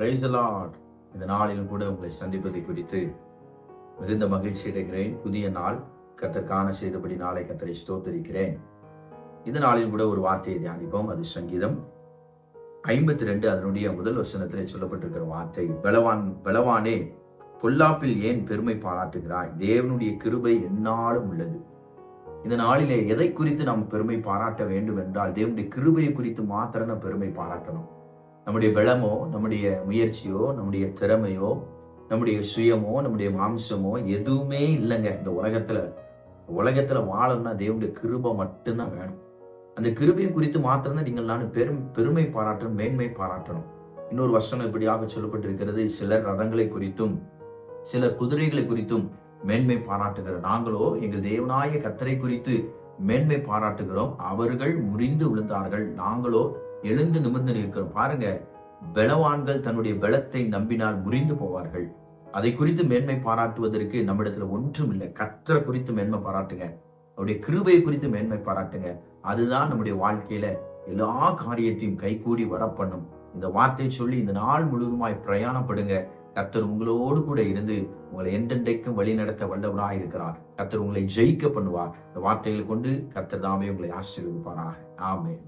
Praise the Lord. இந்த நாளிலும் கூட உங்களை சந்திப்பதை குறித்து மிகுந்த மகிழ்ச்சி அடைகிறேன். புதிய நாள், கர்த்தர் செய்தபடி நாளை கர்த்தரை ஸ்தோத்தரிக்கிறேன். இந்த நாளில் கூட ஒரு வார்த்தையை தியானிப்போம். அது சங்கீதம் 52 அதனுடைய முதல் வசனத்திலே சொல்லப்பட்டிருக்கிற வார்த்தை, பலவானே பொல்லாப்பில் ஏன் பெருமை பாராட்டுகிறாய்? தேவனுடைய கிருபை எந்நாளும் உள்ளது. இந்த நாளிலே எதை குறித்து நாம் பெருமை பாராட்ட வேண்டும் என்றால், தேவனுடைய கிருபையை குறித்து மாத்திரம் நாம் பெருமை பாராட்டணும். நம்முடைய பலமோ, நம்முடைய முயற்சியோ, நம்முடைய திறமையோ, நம்முடைய சுயமோ, நம்முடைய மாம்சமோ எதுவுமே இல்லைங்க. இந்த உலகத்துல வாழணும்னா தேவனுடைய கிருபை மட்டும்தான் வேணும். அந்த கிருபையை குறித்து மாத்திரம் நீங்கள் நானும் பெருமை பாராட்டணும், மேன்மை பாராட்டணும். இன்னொரு வசனம் இப்படியாக சொல்லப்பட்டிருக்கிறது, சிலர் ரதங்களை குறித்தும் சிலர் குதிரைகளை குறித்தும் மேன்மை பாராட்டுகிறோம். நாங்களோ எங்கள் தேவனாய கர்த்தரை குறித்து மேன்மை பாராட்டுகிறோம். அவர்கள் முறிந்து விழுந்தார்கள், நாங்களோ எழுந்து நிமிர்ந்து நிற்கிறோம். பாருங்க, பலவான்கள் தன்னுடைய பலத்தை நம்பினால் முறிந்து போவார்கள். அதை குறித்து மேன்மை பாராட்டுவதற்கு நம்மிடத்துல ஒன்றும் இல்லை. கர்த்தரை குறித்து மேன்மை பாராட்டுங்க, அவருடைய கிருபையை குறித்து மேன்மை பாராட்டுங்க. அதுதான் நம்முடைய வாழ்க்கையில எல்லா காரியத்தையும் கைகூடி வர பண்ணும். இந்த வார்த்தை சொல்லி இந்த நாள் முழுவதுமாய் பிரயாணப்படுங்க. கர்த்தர் உங்களோடு கூட இருந்து உங்களை எந்தெண்டைக்கும் வழி நடத்த வல்லவராய் இருக்கிறார். கர்த்தர் உங்களை ஜெயிக்க பண்ணுவார். இந்த வார்த்தைகளை கொண்டு கர்த்தர் தாமே உங்களை ஆசீர்வதிப்பாராக. ஆமென்.